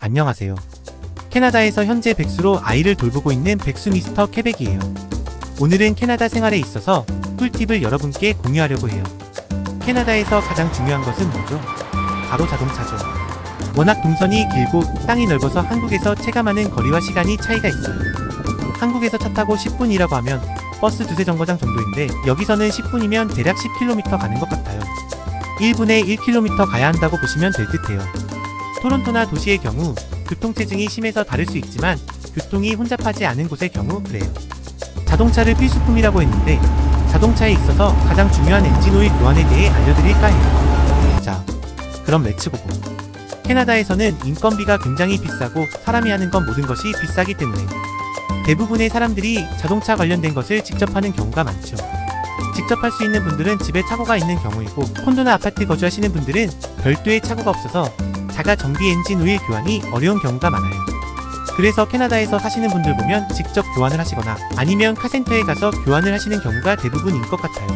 안녕하세요. 캐나다에서 현재 백수로 아이를 돌보고 있는 백수 미스터 케벡이에요. 오늘은 캐나다 생활에 있어서 꿀팁을 여러분께 공유하려고 해요. 캐나다에서 가장 중요한 것은 뭐죠? 바로 자동차죠. 워낙 동선이 길고 땅이 넓어서 한국에서 체감하는 거리와 시간이 차이가 있어요. 한국에서 차 타고 10분이라고 하면 버스 두세 정거장 정도인데 여기서는 10분이면 대략 10km 가는 것 같아요. 1분에 1km 가야 한다고 보시면 될 듯해요. 토론토나 도시의 경우 교통체증이 심해서 다를 수 있지만 교통이 혼잡하지 않은 곳의 경우 그래요. 자동차를 필수품이라고 했는데 자동차에 있어서 가장 중요한 엔진오일 교환에 대해 알려드릴까 해요. 자, 그럼 렛츠고고. 캐나다에서는 인건비가 굉장히 비싸고 사람이 하는 건 모든 것이 비싸기 때문에 대부분의 사람들이 자동차 관련된 것을 직접 하는 경우가 많죠. 직접 할 수 있는 분들은 집에 차고가 있는 경우이고 콘도나 아파트 거주하시는 분들은 별도의 차고가 없어서 자가 정비 엔진 오일 교환이 어려운 경우가 많아요. 그래서 캐나다에서 사시는 분들 보면 직접 교환을 하시거나 아니면 카센터에 가서 교환을 하시는 경우가 대부분인 것 같아요.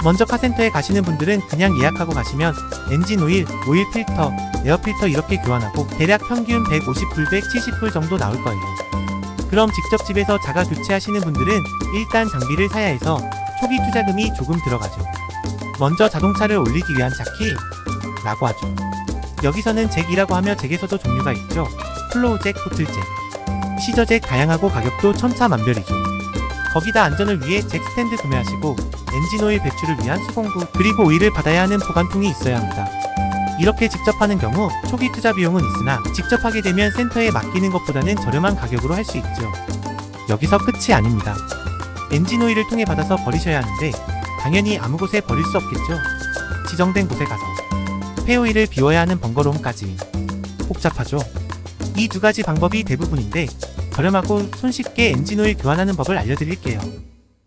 먼저 카센터에 가시는 분들은 그냥 예약하고 가시면 엔진 오일, 오일 필터, 에어 필터 이렇게 교환하고 대략 평균 150불, 170불 정도 나올 거예요. 그럼 직접 집에서 자가 교체하시는 분들은 일단 장비를 사야 해서 초기 투자금이 조금 들어가죠. 먼저 자동차를 올리기 위한 자키라고 하죠. 여기서는 잭이라고 하며 잭에서도 종류가 있죠. 플로우 잭, 토틀 잭, 시저 잭 다양하고 가격도 천차만별이죠. 거기다 안전을 위해 잭 스탠드 구매하시고 엔진 오일 배출을 위한 수공구 그리고 오일을 받아야 하는 보관통이 있어야 합니다. 이렇게 직접 하는 경우 초기 투자 비용은 있으나 직접 하게 되면 센터에 맡기는 것보다는 저렴한 가격으로 할 수 있죠. 여기서 끝이 아닙니다. 엔진 오일을 통에 받아서 버리셔야 하는데 당연히 아무 곳에 버릴 수 없겠죠. 지정된 곳에 가서 폐오일을 비워야 하는 번거로움까지 복잡하죠. 이 두 가지 방법이 대부분인데 저렴하고 손쉽게 엔진오일 교환하는 법을 알려드릴게요.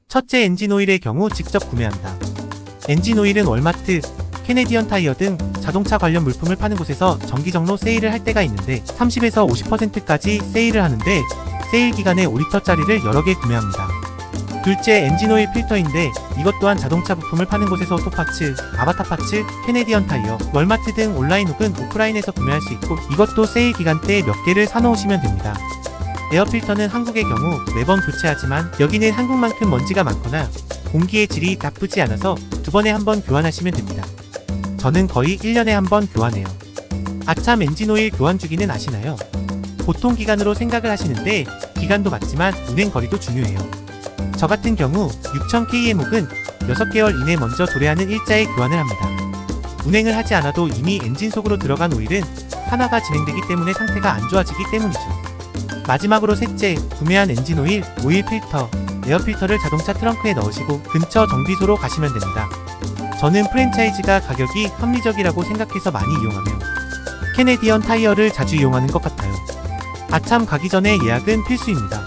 첫째, 엔진오일의 경우 직접 구매한다. 엔진오일은 월마트, 캐네디언 타이어 등 자동차 관련 물품을 파는 곳에서 정기정로 세일을 할 때가 있는데 30에서 50%까지 세일을 하는데 세일 기간에 5리터짜리를 여러 개 구매합니다. 둘째, 엔진오일 필터인데 이것 또한 자동차 부품을 파는 곳에서 오토파츠, 아바타파츠, 캐네디언 타이어, 월마트 등 온라인 혹은 오프라인에서 구매할 수 있고 이것도 세일 기간 때 몇 개를 사놓으시면 됩니다. 에어 필터는 한국의 경우 매번 교체하지만 여기는 한국만큼 먼지가 많거나 공기의 질이 나쁘지 않아서 두 번에 한 번 교환하시면 됩니다. 저는 거의 1년에 한 번 교환해요. 아참, 엔진오일 교환 주기는 아시나요? 보통 기간으로 생각을 하시는데 기간도 맞지만 운행 거리도 중요해요. 저 같은 경우 6000km 혹은 6개월 이내 먼저 도래하는 일자에 교환을 합니다. 운행을 하지 않아도 이미 엔진 속으로 들어간 오일은 산화가 진행되기 때문에 상태가 안 좋아지기 때문이죠. 마지막으로 셋째, 구매한 엔진 오일, 오일 필터, 에어 필터를 자동차 트렁크에 넣으시고 근처 정비소로 가시면 됩니다. 저는 프랜차이즈가 가격이 합리적이라고 생각해서 많이 이용하며 캐네디언 타이어를 자주 이용하는 것 같아요. 아참, 가기 전에 예약은 필수입니다.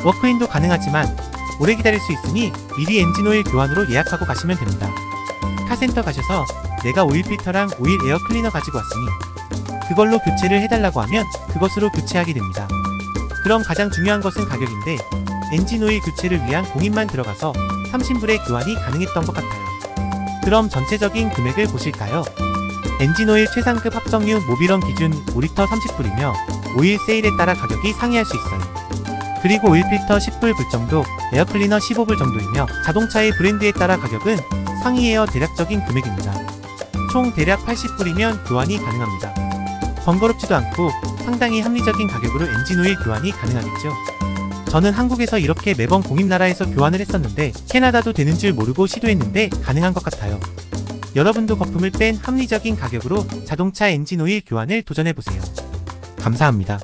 워크인도 가능하지만 오래 기다릴 수 있으니 미리 엔진오일 교환으로 예약하고 가시면 됩니다. 카센터 가셔서 내가 오일 필터랑 오일 에어 클리너 가지고 왔으니 그걸로 교체를 해달라고 하면 그것으로 교체하게 됩니다. 그럼 가장 중요한 것은 가격인데 엔진오일 교체를 위한 공인만 들어가서 30불에 교환이 가능했던 것 같아요. 그럼 전체적인 금액을 보실까요? 엔진오일 최상급 합성유 모빌원 기준 5리터 30불이며 오일 세일에 따라 가격이 상이할 수 있어요. 그리고 오일 필터 10불 불 정도, 에어 클리너 15불 정도이며 자동차의 브랜드에 따라 가격은 상이에요. 대략적인 금액입니다. 총 대략 80불이면 교환이 가능합니다. 번거롭지도 않고 상당히 합리적인 가격으로 엔진오일 교환이 가능하겠죠. 저는 한국에서 이렇게 매번 공입나라에서 교환을 했었는데 캐나다도 되는 줄 모르고 시도했는데 가능한 것 같아요. 여러분도 거품을 뺀 합리적인 가격으로 자동차 엔진오일 교환을 도전해보세요. 감사합니다.